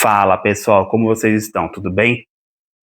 Fala pessoal, como vocês estão? Tudo bem?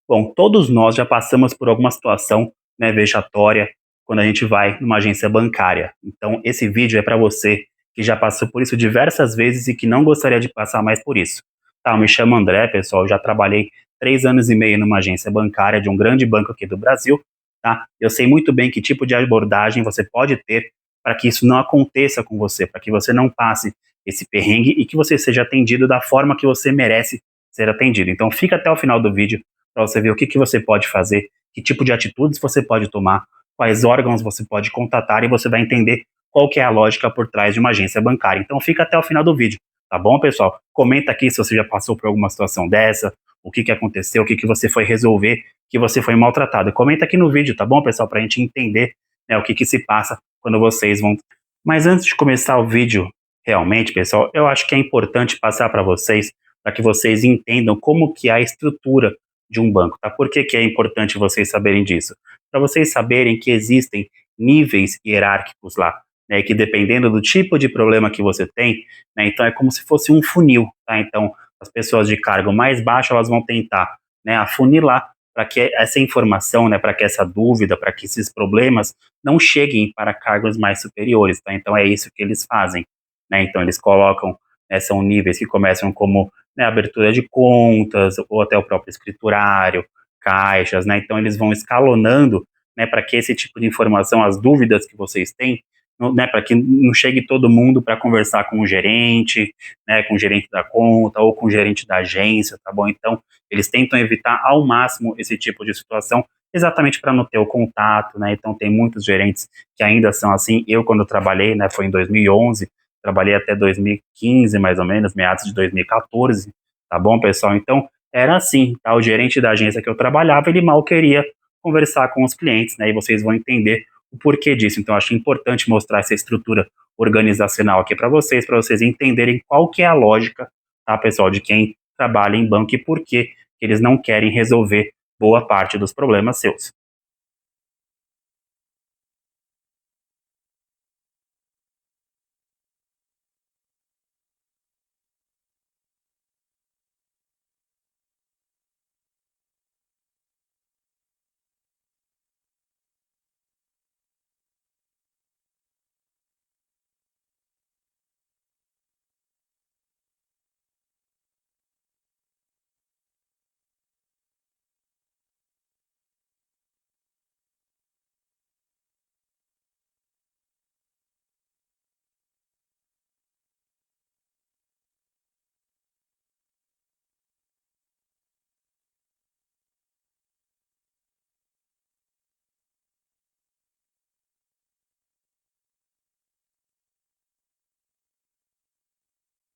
Bom, todos nós já passamos por alguma situação, né, vexatória quando a gente vai numa agência bancária. Então, esse vídeo é para você que já passou por isso diversas vezes e que não gostaria de passar mais por isso. Tá, eu me chamo André, pessoal, já trabalhei 3 anos e meio numa agência bancária de um grande banco aqui do Brasil, tá? Eu sei muito bem que tipo de abordagem você pode ter para que isso não aconteça com você, para que você não passe esse perrengue e que você seja atendido da forma que você merece ser atendido. Então, fica até o final do vídeo para você ver o que você pode fazer, que tipo de atitudes você pode tomar, quais órgãos você pode contatar e você vai entender qual que é a lógica por trás de uma agência bancária. Então fica até o final do vídeo, tá bom, pessoal? Comenta aqui se você já passou por alguma situação dessa, o que aconteceu, o que você foi resolver, que você foi maltratado. Comenta aqui no vídeo, tá bom, pessoal? Para a gente entender, né, o que se passa quando vocês vão... Mas antes de começar o vídeo, realmente, pessoal, eu acho que é importante passar para vocês, para que vocês entendam como que é a estrutura de um banco, tá? Por que é importante vocês saberem disso? Para vocês saberem que existem níveis hierárquicos lá, né? Que dependendo do tipo de problema que você tem, né? Então é como se fosse um funil, tá? Então as pessoas de cargo mais baixo elas vão tentar, né? Afunilar para que essa informação, né? Para que essa dúvida, para que esses problemas não cheguem para cargos mais superiores, tá? Então é isso que eles fazem, né? Então eles colocam, né, são níveis que começam como, né, abertura de contas, ou até o próprio escriturário, caixas, né? Então eles vão escalonando, né, para que esse tipo de informação, as dúvidas que vocês têm, né, para que não chegue todo mundo para conversar com o gerente, né, com o gerente da conta ou com o gerente da agência, tá bom? Então eles tentam evitar ao máximo esse tipo de situação, exatamente para não ter o contato, né? Então tem muitos gerentes que ainda são assim. Eu quando trabalhei, né, foi em 2011, trabalhei até 2015, mais ou menos, meados de 2014, tá bom, pessoal? Então, era assim, tá? O gerente da agência que eu trabalhava, ele mal queria conversar com os clientes, né? E vocês vão entender o porquê disso. Então, acho importante mostrar essa estrutura organizacional aqui para vocês entenderem qual que é a lógica, tá, pessoal, de quem trabalha em banco e por que eles não querem resolver boa parte dos problemas seus.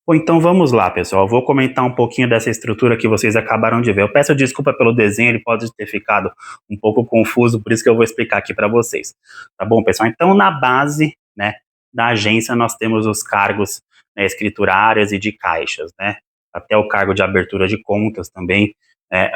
Ou então vamos lá, pessoal. Eu vou comentar um pouquinho dessa estrutura que vocês acabaram de ver. Eu peço desculpa pelo desenho, ele pode ter ficado um pouco confuso, por isso que eu vou explicar aqui para vocês. Tá bom, pessoal? Então, na base, né, da agência, nós temos os cargos, né, escriturárias e de caixas, né? Até o cargo de abertura de contas também, né,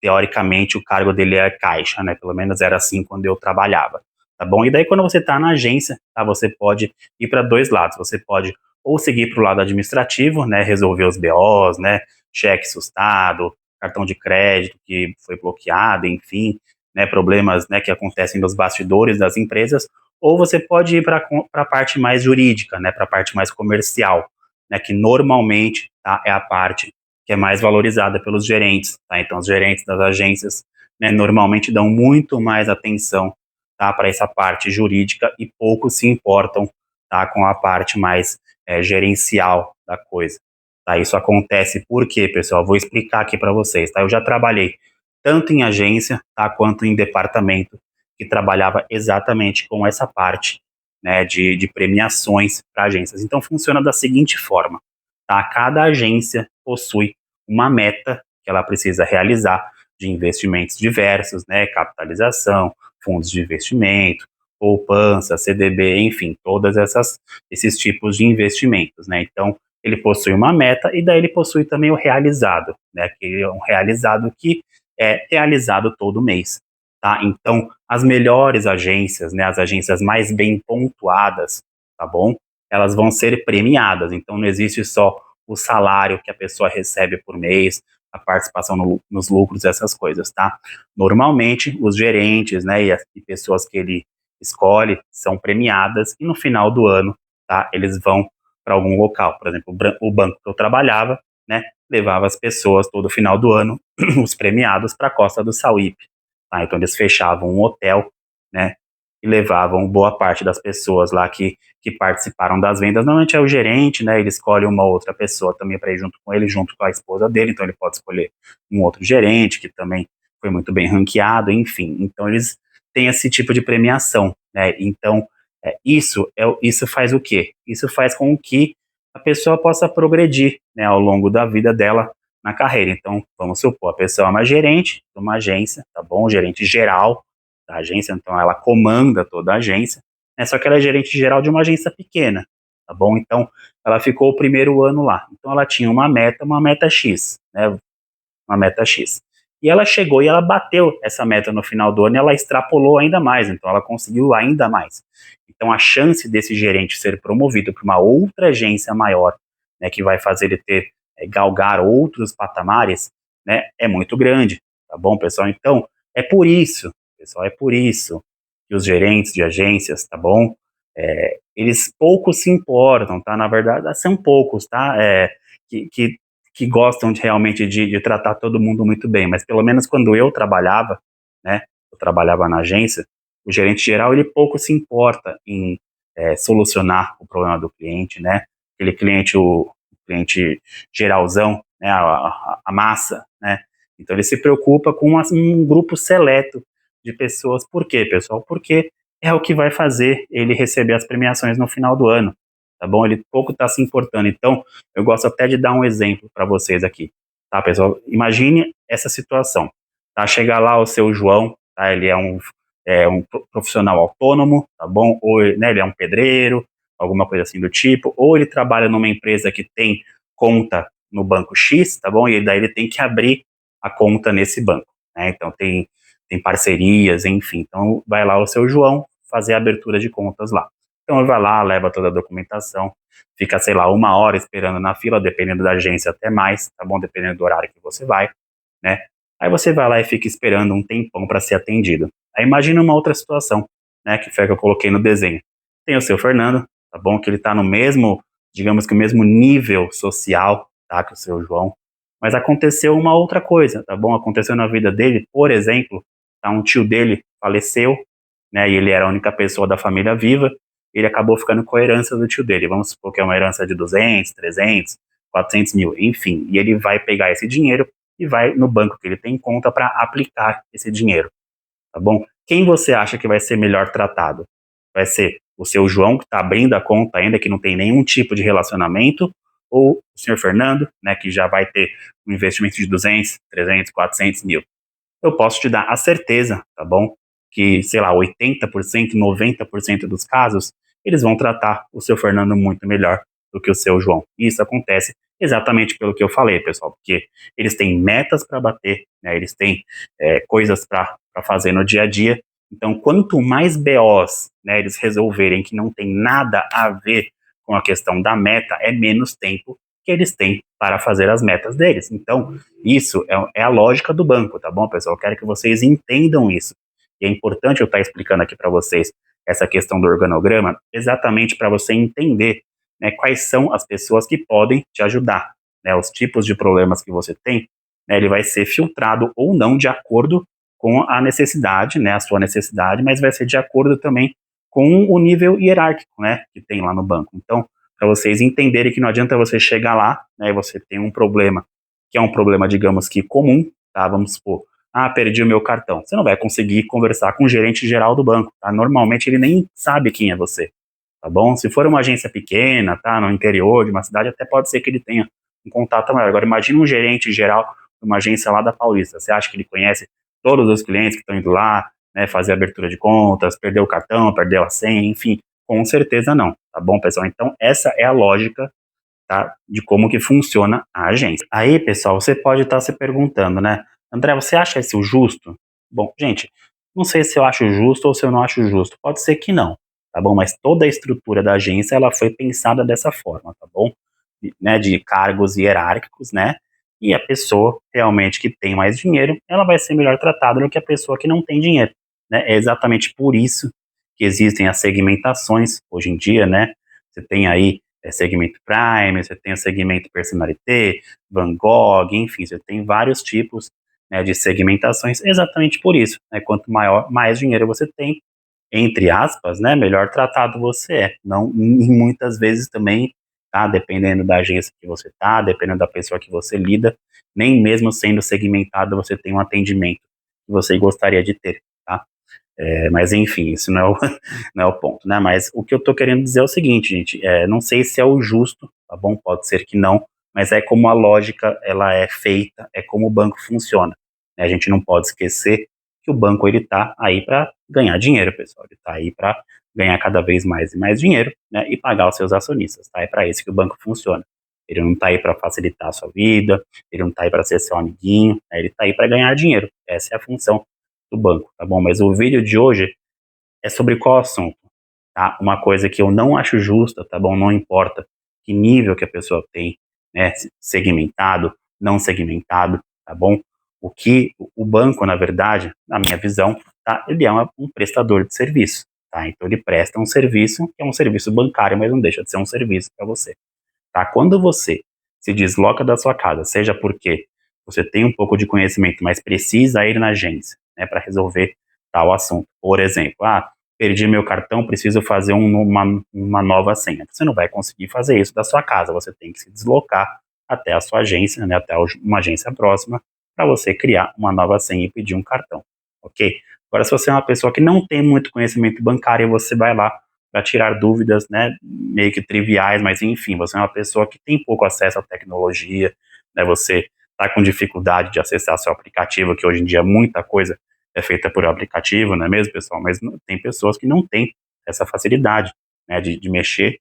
teoricamente, o cargo dele é caixa, né? Pelo menos era assim quando eu trabalhava. Tá bom? E daí, quando você está na agência, tá, você pode ir para dois lados. Você pode ou seguir para o lado administrativo, né, resolver os BOs, né, cheque sustado, cartão de crédito que foi bloqueado, enfim, né, problemas, né, que acontecem nos bastidores das empresas, ou você pode ir para a parte mais jurídica, né, para a parte mais comercial, né, que normalmente, tá, é a parte que é mais valorizada pelos gerentes, tá? Então os gerentes das agências, né, normalmente dão muito mais atenção, tá, para essa parte jurídica e pouco se importam, tá, com a parte mais gerencial da coisa. Tá? Isso acontece por quê, pessoal? Vou explicar aqui para vocês. Tá? Eu já trabalhei tanto em agência, tá, quanto em departamento que trabalhava exatamente com essa parte, né, de premiações para agências. Então funciona da seguinte forma, tá? Cada agência possui uma meta que ela precisa realizar de investimentos diversos, né, capitalização, fundos de investimento, poupança, CDB, enfim, todas essas esses tipos de investimentos, né? Então, ele possui uma meta e daí ele possui também o realizado, né? Que é um realizado que é realizado todo mês, tá? Então, as melhores agências, né? As agências mais bem pontuadas, tá bom? Elas vão ser premiadas. Então, não existe só o salário que a pessoa recebe por mês, a participação nos lucros, essas coisas, tá? Normalmente, os gerentes, né, e pessoas que ele escolhe são premiadas e no final do ano, tá, eles vão para algum local. Por exemplo, o banco que eu trabalhava, né, levava as pessoas todo final do ano, os premiados, para a Costa do Sauípe. Tá? Então eles fechavam um hotel, né, e levavam boa parte das pessoas lá que participaram das vendas. Normalmente é o gerente, né, ele escolhe uma outra pessoa também para ir junto com ele, junto com a esposa dele, então ele pode escolher um outro gerente que também foi muito bem ranqueado, enfim. Então eles têm esse tipo de premiação, né? Então isso faz o quê? Isso faz com que a pessoa possa progredir, né, ao longo da vida dela na carreira. Então, vamos supor, a pessoa é uma gerente de uma agência, tá bom? Gerente geral da agência, então ela comanda toda a agência, né? Só que ela é gerente geral de uma agência pequena, tá bom? Então, ela ficou o primeiro ano lá. Então, ela tinha uma meta X, né? Uma meta X. E ela chegou e ela bateu essa meta no final do ano e ela extrapolou ainda mais, então ela conseguiu ainda mais. Então a chance desse gerente ser promovido para uma outra agência maior, né, que vai fazer ele ter, galgar outros patamares, né, é muito grande, tá bom, pessoal? Então, é por isso, pessoal, é por isso que os gerentes de agências, tá bom? Eles poucos se importam, tá? Na verdade, são poucos, tá? Que, que que gostam realmente de tratar todo mundo muito bem, mas pelo menos quando eu trabalhava, né, eu trabalhava na agência, o gerente geral ele pouco se importa em solucionar o problema do cliente, né, aquele cliente, o cliente geralzão, né, a massa, né, então ele se preocupa com um grupo seleto de pessoas. Por quê, pessoal? Porque é o que vai fazer ele receber as premiações no final do ano, tá bom? Ele pouco está se importando. Então, eu gosto até de dar um exemplo para vocês aqui, tá, pessoal? Imagine essa situação, tá? Chega lá o seu João, tá? Ele é um profissional autônomo, tá bom? Ou, né, ele é um pedreiro, alguma coisa assim do tipo, ou ele trabalha numa empresa que tem conta no banco X, tá bom? E daí ele tem que abrir a conta nesse banco, né? Então tem parcerias, enfim. Então vai lá o seu João fazer a abertura de contas lá. Então ele vai lá, leva toda a documentação, fica, sei lá, 1 hora esperando na fila, dependendo da agência até mais, tá bom? Dependendo do horário que você vai, né? Aí você vai lá e fica esperando um tempão para ser atendido. Aí imagina uma outra situação, né, que foi a que eu coloquei no desenho. Tem o seu Fernando, tá bom? Que ele tá no mesmo, digamos que o mesmo nível social, tá, que o seu João. Mas aconteceu uma outra coisa, tá bom? Aconteceu na vida dele, por exemplo, tá, um tio dele faleceu, né, e ele era a única pessoa da família viva, ele acabou ficando com a herança do tio dele. Vamos supor que é uma herança de 200, 300, 400 mil, enfim. E ele vai pegar esse dinheiro e vai no banco que ele tem conta para aplicar esse dinheiro, tá bom? Quem você acha que vai ser melhor tratado? Vai ser o seu João, que está abrindo a conta ainda, que não tem nenhum tipo de relacionamento, ou o senhor Fernando, né, que já vai ter um investimento de 200, 300, 400 mil? Eu posso te dar a certeza, tá bom? Que, sei lá, 80%, 90% dos casos, eles vão tratar o seu Fernando muito melhor do que o seu João. E isso acontece exatamente pelo que eu falei, pessoal, porque eles têm metas para bater, né? Eles têm coisas para fazer no dia a dia. Então, quanto mais BOs, né, eles resolverem que não tem nada a ver com a questão da meta, é menos tempo que eles têm para fazer as metas deles. Então, isso é a lógica do banco, tá bom, pessoal? Eu quero que vocês entendam isso. E é importante eu estar explicando aqui para vocês essa questão do organograma, exatamente para você entender, né, quais são as pessoas que podem te ajudar, né, os tipos de problemas que você tem, né, ele vai ser filtrado ou não de acordo com a necessidade, né, a sua necessidade, mas vai ser de acordo também com o nível hierárquico, né, que tem lá no banco. Então, para vocês entenderem que não adianta você chegar lá, né, e você tem um problema, que é um problema, digamos que comum, tá? Vamos supor, perdi o meu cartão. Você não vai conseguir conversar com o gerente geral do banco, tá? Normalmente ele nem sabe quem é você, tá bom? Se for uma agência pequena, tá, no interior de uma cidade, até pode ser que ele tenha um contato maior. Agora, imagina um gerente geral de uma agência lá da Paulista. Você acha que ele conhece todos os clientes que estão indo lá, né, fazer abertura de contas, perdeu o cartão, perdeu a senha, enfim? Com certeza não, tá bom, pessoal? Então, essa é a lógica, tá, de como que funciona a agência. Aí, pessoal, você pode estar se perguntando, né, André, você acha isso justo? Bom, gente, não sei se eu acho justo ou se eu não acho justo. Pode ser que não, tá bom? Mas toda a estrutura da agência, ela foi pensada dessa forma, tá bom? né, de cargos hierárquicos, né, e a pessoa realmente que tem mais dinheiro, ela vai ser melhor tratada do que a pessoa que não tem dinheiro, né? É exatamente por isso que existem as segmentações hoje em dia, né? Você tem aí segmento Prime, você tem o segmento Personalité, Van Gogh, enfim, você tem vários tipos, né, de segmentações, exatamente por isso, né? Quanto maior, mais dinheiro você tem, entre aspas, né, melhor tratado você é. Não, e muitas vezes também, tá, dependendo da agência que você tá, dependendo da pessoa que você lida, nem mesmo sendo segmentado você tem um atendimento que você gostaria de ter, tá? Mas enfim, isso não é o, não é o ponto, né? Mas o que eu tô querendo dizer é o seguinte, gente, não sei se é o justo, tá bom? Pode ser que não, mas é como a lógica ela é feita, é como o banco funciona, né? A gente não pode esquecer que o banco ele tá aí para ganhar dinheiro, pessoal. Ele tá aí para ganhar cada vez mais e mais dinheiro, né? E pagar os seus acionistas, tá? É para isso que o banco funciona. Ele não tá aí para facilitar a sua vida, ele não tá aí para ser seu amiguinho, né? Ele tá aí para ganhar dinheiro. Essa é a função do banco, tá bom? Mas o vídeo de hoje é sobre qual assunto, tá? Uma coisa que eu não acho justa, tá bom? Não importa que nível que a pessoa tem, né? Segmentado, não segmentado, tá bom? O que o banco, na verdade, na minha visão, tá? Ele é um prestador de serviço, tá? Então ele presta um serviço que é um serviço bancário, mas não deixa de ser um serviço para você, tá? Quando você se desloca da sua casa, seja porque você tem um pouco de conhecimento, mas precisa ir na agência, né, para resolver tal assunto. Por exemplo, perdi meu cartão, preciso fazer uma nova senha. Você não vai conseguir fazer isso da sua casa, você tem que se deslocar até a sua agência, né, até uma agência próxima, para você criar uma nova senha e pedir um cartão, ok? Agora, se você é uma pessoa que não tem muito conhecimento bancário, você vai lá para tirar dúvidas, né, meio que triviais, mas enfim, você é uma pessoa que tem pouco acesso à tecnologia, né, você está com dificuldade de acessar seu aplicativo, que hoje em dia muita coisa é feita por aplicativo, não é mesmo, pessoal? Mas tem pessoas que não têm essa facilidade, né, de mexer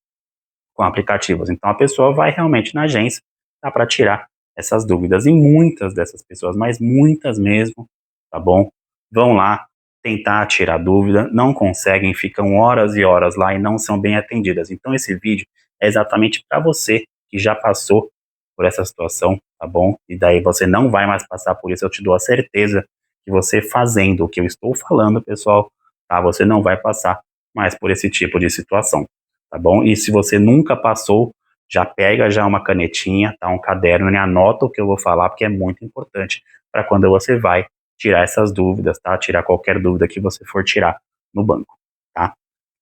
com aplicativos. Então a pessoa vai realmente na agência, tá, para tirar essas dúvidas. E muitas dessas pessoas, mas muitas mesmo, tá bom? Vão lá tentar tirar dúvida, não conseguem, ficam horas e horas lá e não são bem atendidas. Então esse vídeo é exatamente para você que já passou por essa situação, tá bom? E daí você não vai mais passar por isso, eu te dou a certeza que você fazendo o que eu estou falando, pessoal, tá? Você não vai passar mais por esse tipo de situação, tá bom? E se você nunca passou, já pega já uma canetinha, tá? Um caderno e anota o que eu vou falar, porque é muito importante para quando você vai tirar essas dúvidas, tá? Tirar qualquer dúvida que você for tirar no banco, tá?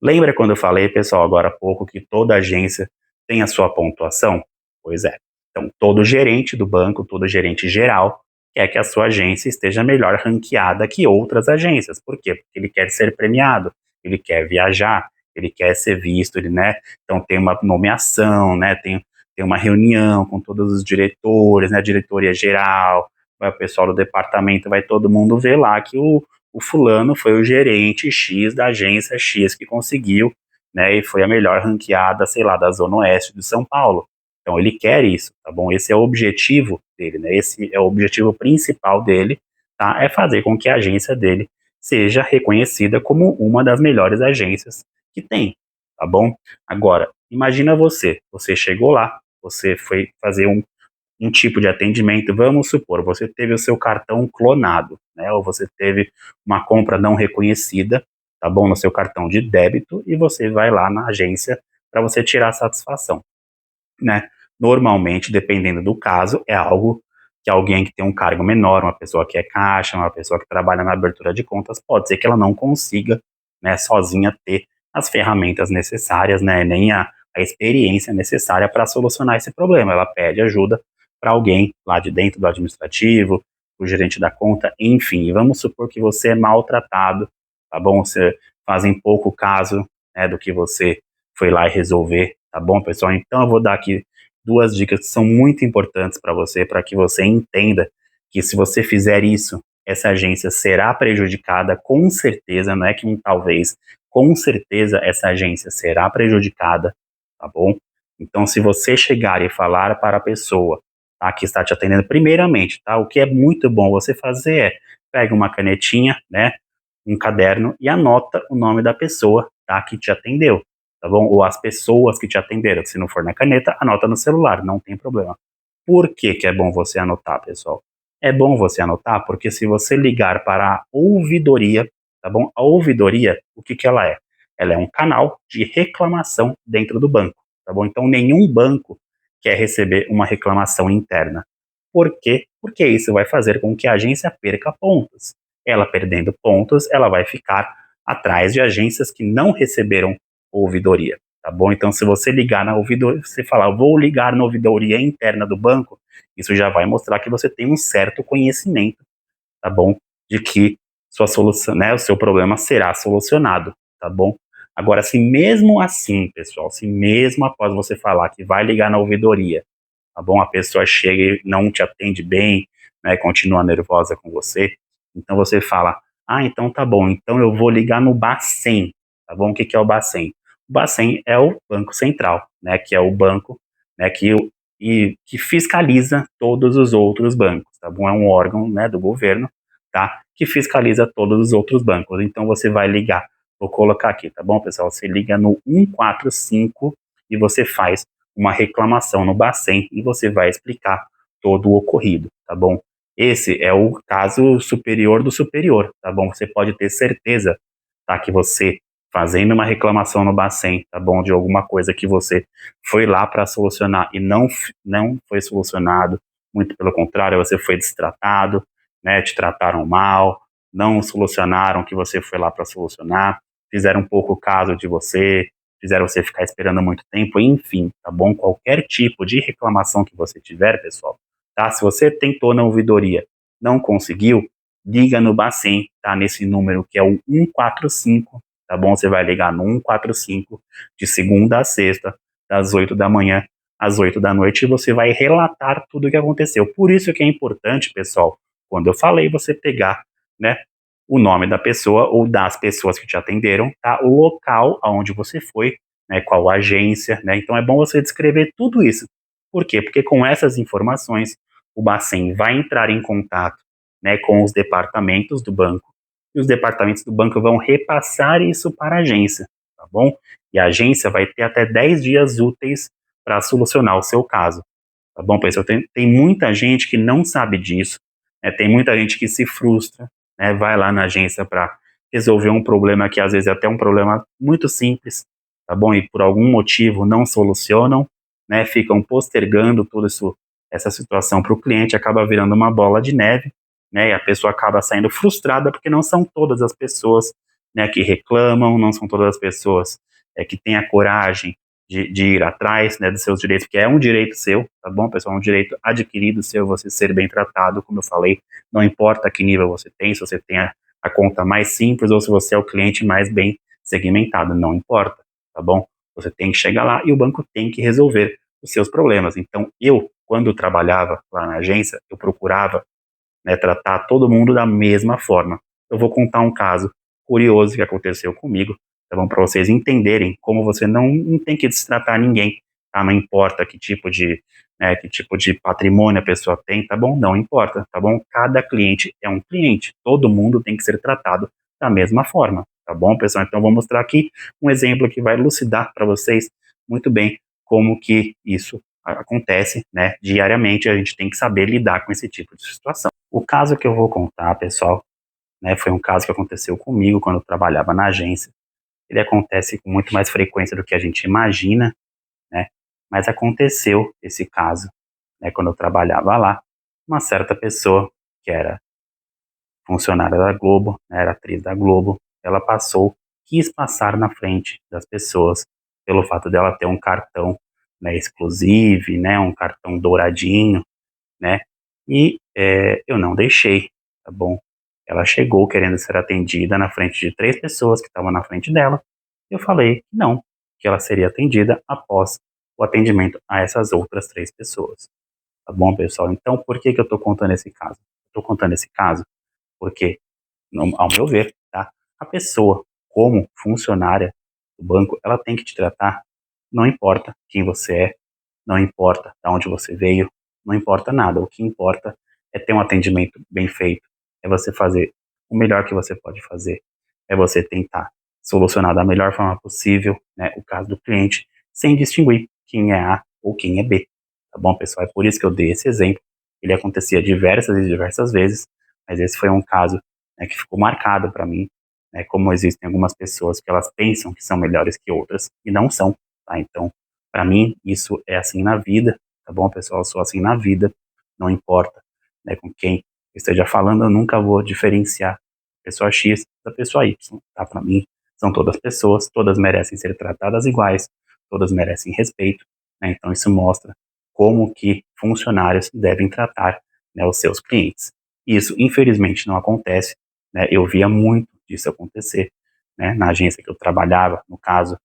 Lembra quando eu falei, pessoal, agora há pouco, que toda agência tem a sua pontuação? Pois é. Então, todo gerente do banco, todo gerente geral, quer que a sua agência esteja melhor ranqueada que outras agências. Por quê? Porque ele quer ser premiado, ele quer viajar, ele quer ser visto, ele, né? Então tem uma nomeação, né? Tem uma reunião com todos os diretores, né? Diretoria geral, vai o pessoal do departamento, vai todo mundo ver lá que o fulano foi o gerente X da agência X que conseguiu, né? E foi a melhor ranqueada, sei lá, da Zona Oeste de São Paulo. Então ele quer isso, tá bom? Esse é o objetivo dele, né? Esse é o objetivo principal dele, tá? É fazer com que a agência dele seja reconhecida como uma das melhores agências que tem, tá bom? Agora, imagina você chegou lá, você foi fazer um tipo de atendimento, vamos supor, você teve o seu cartão clonado, né? Ou você teve uma compra não reconhecida, tá bom? No seu cartão de débito e você vai lá na agência para você tirar a satisfação, né? Normalmente, dependendo do caso, é algo que alguém que tem um cargo menor, uma pessoa que é caixa, uma pessoa que trabalha na abertura de contas, pode ser que ela não consiga, né, sozinha ter as ferramentas necessárias, né, nem a experiência necessária para solucionar esse problema. Ela pede ajuda para alguém lá de dentro do administrativo, o gerente da conta, enfim. E vamos supor que você é maltratado, tá bom? Você fazem pouco caso, né, do que você foi lá e resolver, tá bom, pessoal? Então eu vou dar aqui duas dicas que são muito importantes para que você entenda que se você fizer isso, essa agência será prejudicada, com certeza, não é que um talvez, com certeza essa agência será prejudicada, tá bom? Então, se você chegar e falar para a pessoa, tá, que está te atendendo, primeiramente, tá, o que é muito bom você fazer é, pega uma canetinha, né, um caderno e anota o nome da pessoa, tá, que te atendeu. tá bom? Ou as pessoas que te atenderam. Se não for na caneta, anota no celular, não tem problema. Por que que é bom você anotar, pessoal? É bom você anotar porque se você ligar para a ouvidoria, tá bom? A ouvidoria, o que que ela é? Ela é um canal de reclamação dentro do banco, tá bom? Então nenhum banco quer receber uma reclamação interna. Por quê? Porque isso vai fazer com que a agência perca pontos. Ela perdendo pontos, ela vai ficar atrás de agências que não receberam ouvidoria, tá bom? Então, se você ligar na ouvidoria, você falar, vou ligar na ouvidoria interna do banco, isso já vai mostrar que você tem um certo conhecimento, tá bom? De que sua solução, né, o seu problema será solucionado, tá bom? Agora, se mesmo assim, pessoal, se mesmo após você falar que vai ligar na ouvidoria, tá bom? A pessoa chega e não te atende bem, né, continua nervosa com você, então você fala, ah, então tá bom, então eu vou ligar no Bacen, tá bom? O que que é o Bacen? O Bacen é o Banco Central, né, que é o banco, né, que fiscaliza todos os outros bancos, tá bom? É um órgão, né, do governo, tá? Que fiscaliza todos os outros bancos. Então você vai ligar, vou colocar aqui, tá bom, pessoal? Você liga no 145 e você faz uma reclamação no Bacen e você vai explicar todo o ocorrido, tá bom? Esse é o caso superior do superior, tá bom? Você pode ter certeza, tá, que você fazendo uma reclamação no Bacen, tá bom, de alguma coisa que você foi lá para solucionar e não foi solucionado, muito pelo contrário, você foi destratado, né, te trataram mal, não solucionaram o que você foi lá para solucionar, fizeram um pouco caso de você, fizeram você ficar esperando muito tempo, enfim, tá bom? Qualquer tipo de reclamação que você tiver, pessoal, tá? Se você tentou na ouvidoria, não conseguiu, liga no Bacen, tá? Nesse número que é o 145, tá bom? Você vai ligar no 145 de segunda a sexta, das 8 da manhã às 8 da noite, e você vai relatar tudo o que aconteceu. Por isso que é importante, pessoal, quando eu falei, você pegar, né, o nome da pessoa ou das pessoas que te atenderam, tá? O local aonde você foi, né? Qual agência, né? Então é bom você descrever tudo isso. Por quê? Porque com essas informações, o Bacen vai entrar em contato, né, com os departamentos do banco e os departamentos do banco vão repassar isso para a agência, tá bom? E a agência vai ter até 10 dias úteis para solucionar o seu caso, tá bom, pessoal? Tem muita gente que não sabe disso, né? Tem muita gente que se frustra, né? Vai lá na agência para resolver um problema que às vezes é até um problema muito simples, tá bom? E por algum motivo não solucionam, né? Ficam postergando tudo isso, essa situação para o cliente, acaba virando uma bola de neve, né? E a pessoa acaba saindo frustrada porque não são todas as pessoas, né, que reclamam, não são todas as pessoas que têm a coragem de ir atrás, né, dos seus direitos, porque é um direito seu, tá bom, pessoal? É um direito adquirido seu, você ser bem tratado, como eu falei, não importa que nível você tem, se você tem a conta mais simples ou se você é o cliente mais bem segmentado, não importa, tá bom? Você tem que chegar lá e o banco tem que resolver os seus problemas. Então, eu, quando trabalhava lá na agência, eu procurava, né, tratar todo mundo da mesma forma. Eu vou contar um caso curioso que aconteceu comigo, tá bom? Para vocês entenderem como você não tem que destratar ninguém, tá? Não importa que tipo de patrimônio a pessoa tem, tá bom? Não importa, tá bom? Cada cliente é um cliente, todo mundo tem que ser tratado da mesma forma, tá bom, pessoal? Então, vou mostrar aqui um exemplo que vai elucidar para vocês muito bem como que isso acontece, né? Diariamente a gente tem que saber lidar com esse tipo de situação. O caso que eu vou contar, pessoal, né, foi um caso que aconteceu comigo quando eu trabalhava na agência. Ele acontece com muito mais frequência do que a gente imagina, né? Mas aconteceu esse caso, né, quando eu trabalhava lá. Uma certa pessoa que era funcionária da Globo, né, era atriz da Globo, ela quis passar na frente das pessoas pelo fato dela ter um cartão, né, exclusive, né, um cartão douradinho, né? E eu não deixei, tá bom? Ela chegou querendo ser atendida na frente de 3 pessoas que estavam na frente dela. Eu falei que não, que ela seria atendida após o atendimento a essas outras 3 pessoas. Tá bom, pessoal? Então, por que que eu estou contando esse caso? Estou contando esse caso porque, ao meu ver, tá? A pessoa, como funcionária do banco, ela tem que te tratar, não importa quem você é, não importa de onde você veio, não importa nada. O que importa é ter um atendimento bem feito, é você fazer o melhor que você pode fazer, é você tentar solucionar da melhor forma possível, né, o caso do cliente, sem distinguir quem é A ou quem é B, tá bom, pessoal? É por isso que eu dei esse exemplo. Ele acontecia diversas e diversas vezes, mas esse foi um caso, né, que ficou marcado para mim, né, como existem algumas pessoas que elas pensam que são melhores que outras e não são, tá? Então, para mim, isso é assim na vida, tá bom, pessoal? Eu sou assim na vida, não importa, né, com quem eu esteja falando, eu nunca vou diferenciar a pessoa X da pessoa Y, tá? Para mim, são todas pessoas, todas merecem ser tratadas iguais, todas merecem respeito, né? Então, isso mostra como que funcionários devem tratar, né, os seus clientes. Isso, infelizmente, não acontece, né? Eu via muito disso acontecer, né? Na agência que eu trabalhava, no caso,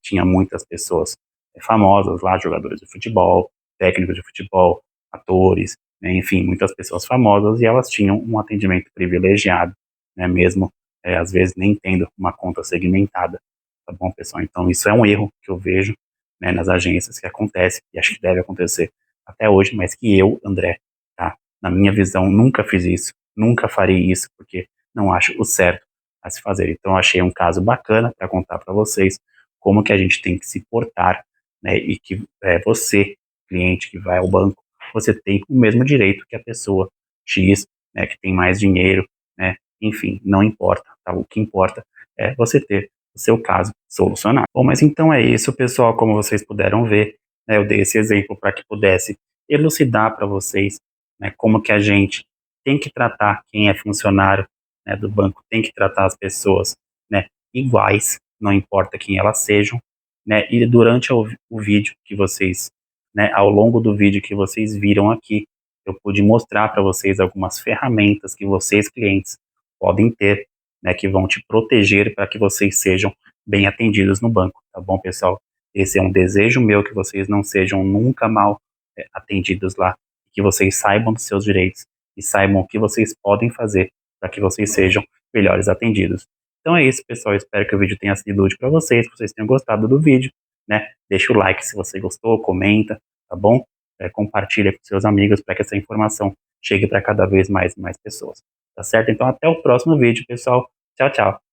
tinha muitas pessoas famosas lá, jogadores de futebol, técnicos de futebol, atores, né, enfim, muitas pessoas famosas, e elas tinham um atendimento privilegiado, né, mesmo às vezes nem tendo uma conta segmentada, tá bom, pessoal? Então isso é um erro que eu vejo, né, nas agências, que acontece, e acho que deve acontecer até hoje, mas que eu, André, tá, na minha visão, nunca fiz isso, nunca farei isso, porque não acho o certo a se fazer. Então eu achei um caso bacana para contar para vocês, como que a gente tem que se portar, né, e que você, cliente que vai ao banco, você tem o mesmo direito que a pessoa X, né, que tem mais dinheiro, né, enfim, não importa, tá? O que importa é você ter o seu caso solucionado. Bom, mas então é isso, pessoal, como vocês puderam ver, né, eu dei esse exemplo para que pudesse elucidar para vocês, né, como que a gente tem que tratar quem é funcionário, né, do banco, tem que tratar as pessoas, né, iguais, não importa quem elas sejam, né? E durante o vídeo que vocês, né, ao longo do vídeo que vocês viram aqui, eu pude mostrar para vocês algumas ferramentas que vocês, clientes, podem ter, né, que vão te proteger para que vocês sejam bem atendidos no banco, tá bom, pessoal? Esse é um desejo meu, que vocês não sejam nunca mal atendidos lá, que vocês saibam dos seus direitos e saibam o que vocês podem fazer para que vocês sejam melhores atendidos. Então é isso, pessoal. Espero que o vídeo tenha sido útil para vocês, que vocês tenham gostado do vídeo, né? Deixa o like se você gostou, comenta, tá bom? Compartilha com seus amigos para que essa informação chegue para cada vez mais pessoas, tá certo? Então até o próximo vídeo, pessoal. Tchau, tchau.